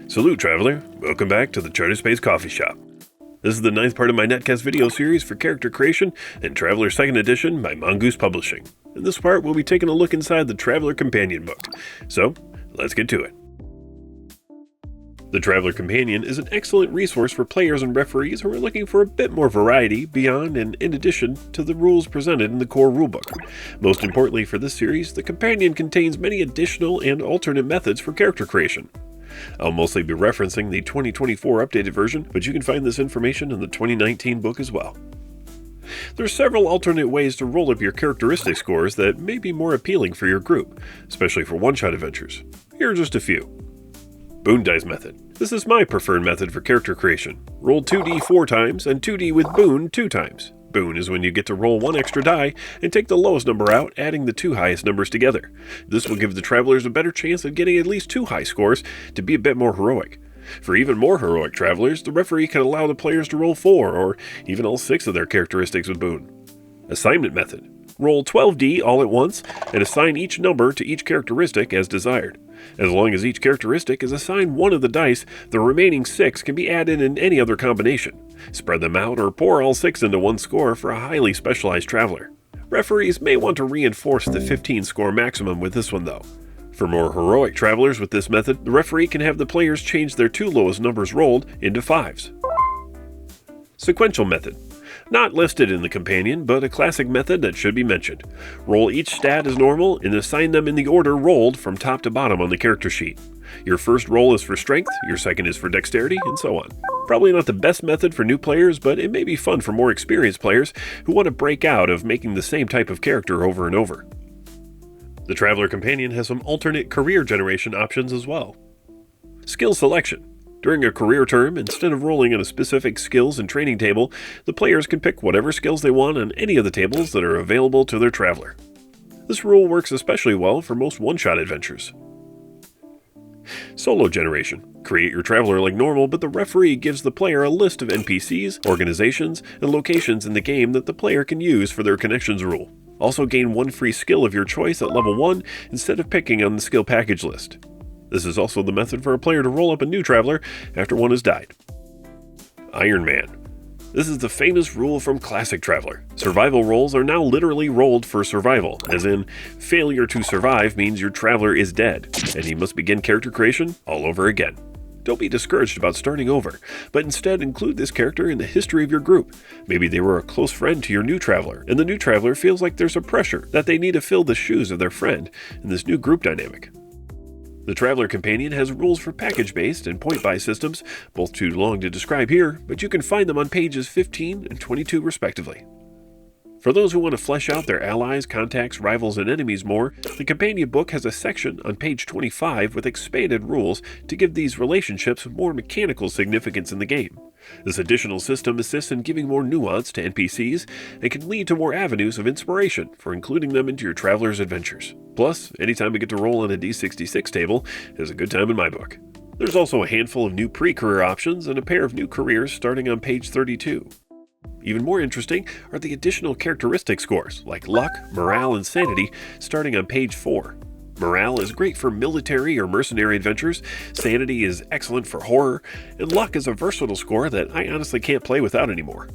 Salute, traveler. Welcome back to the Charter Space Coffee Shop. This is the 9th part of my Netcast video series for character creation and Traveler 2nd Edition by Mongoose Publishing. In this part, we'll be taking a look inside the Traveler Companion book. So, let's get to it. The Traveler Companion is an excellent resource for players and referees who are looking for a bit more variety beyond and in addition to the rules presented in the core rulebook. Most importantly for this series, the Companion contains many additional and alternate methods for character creation. I'll mostly be referencing the 2024 updated version, but you can find this information in the 2019 book as well. There are several alternate ways to roll up your characteristic scores that may be more appealing for your group, especially for one-shot adventures. Here are just a few. Boon Dice Method. This is my preferred method for character creation. Roll 2d 4 times and 2d with Boon 2 times. Boon is when you get to roll one extra die and take the lowest number out, adding the two highest numbers together. This will give the travelers a better chance of getting at least 2 high scores to be a bit more heroic. For even more heroic travelers, the referee can allow the players to roll 4 or even all 6 of their characteristics with Boon. Assignment Method. Roll 12d all at once and assign each number to each characteristic as desired. As long as each characteristic is assigned one of the dice, the remaining 6 can be added in any other combination. Spread them out or pour all 6 into one score for a highly specialized traveler. Referees may want to reinforce the 15 score maximum with this one though. For more heroic travelers with this method, the referee can have the players change their 2 lowest numbers rolled into 5s. Sequential Method. Not listed in the companion, but a classic method that should be mentioned. Roll each stat as normal and assign them in the order rolled from top to bottom on the character sheet. Your first roll is for strength, your second is for dexterity, and so on. Probably not the best method for new players, but it may be fun for more experienced players who want to break out of making the same type of character over and over. The Traveler Companion has some alternate career generation options as well. Skill Selection. During a career term, instead of rolling on a specific skills and training table, the players can pick whatever skills they want on any of the tables that are available to their traveler. This rule works especially well for most one-shot adventures. Solo Generation. Create your traveler like normal, but the referee gives the player a list of NPCs, organizations, and locations in the game that the player can use for their connections rule. Also gain 1 free skill of your choice at level 1 instead of picking on the skill package list. This is also the method for a player to roll up a new traveler after one has died. Iron Man. This is the famous rule from Classic Traveler. Survival rolls are now literally rolled for survival, as in, failure to survive means your traveler is dead, and he must begin character creation all over again. Don't be discouraged about starting over, but instead include this character in the history of your group. Maybe they were a close friend to your new traveler, and the new traveler feels like there's a pressure that they need to fill the shoes of their friend in this new group dynamic. The Traveler Companion has rules for package-based and point-buy systems, both too long to describe here, but you can find them on pages 15 and 22 respectively. For those who want to flesh out their allies, contacts, rivals, and enemies more, the companion book has a section on page 25 with expanded rules to give these relationships more mechanical significance in the game. This additional system assists in giving more nuance to NPCs and can lead to more avenues of inspiration for including them into your traveler's adventures. Plus, anytime we get to roll on a D66 table is a good time in my book. There's also a handful of new pre-career options and a pair of new careers starting on page 32. Even more interesting are the additional characteristic scores, like luck, morale, and sanity, starting on page 4. Morale is great for military or mercenary adventures, sanity is excellent for horror, and luck is a versatile score that I honestly can't play without anymore.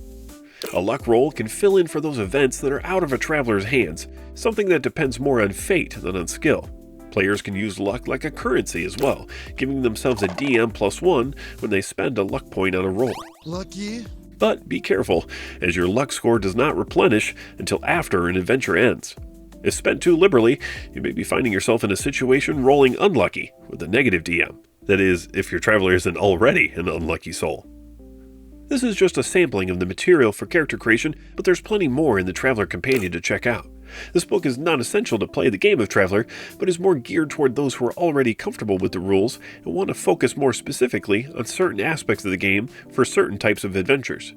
A luck roll can fill in for those events that are out of a traveler's hands, something that depends more on fate than on skill. Players can use luck like a currency as well, giving themselves a DM +1 when they spend a luck point on a roll. Lucky. But be careful, as your luck score does not replenish until after an adventure ends. If spent too liberally, you may be finding yourself in a situation rolling unlucky with a negative DM. That is, if your traveler isn't already an unlucky soul. This is just a sampling of the material for character creation, but there's plenty more in the Traveler Companion to check out. This book is not essential to play the game of Traveler, but is more geared toward those who are already comfortable with the rules and want to focus more specifically on certain aspects of the game for certain types of adventures.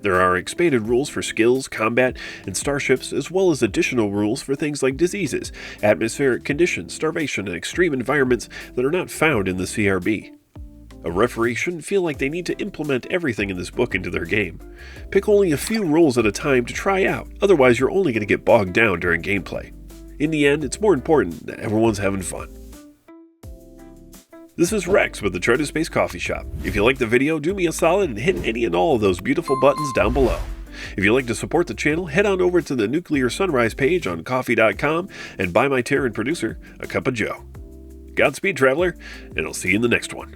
There are expanded rules for skills, combat, and starships, as well as additional rules for things like diseases, atmospheric conditions, starvation, and extreme environments that are not found in the CRB. A referee shouldn't feel like they need to implement everything in this book into their game. Pick only a few rules at a time to try out, otherwise you're only going to get bogged down during gameplay. In the end, it's more important that everyone's having fun. This is Rex with the Try to Space Coffee Shop. If you liked the video, do me a solid and hit any and all of those beautiful buttons down below. If you'd like to support the channel, head on over to the Nuclear Sunrise page on Ko-fi.com and buy my Terran producer, a cup of joe. Godspeed, traveler, and I'll see you in the next one.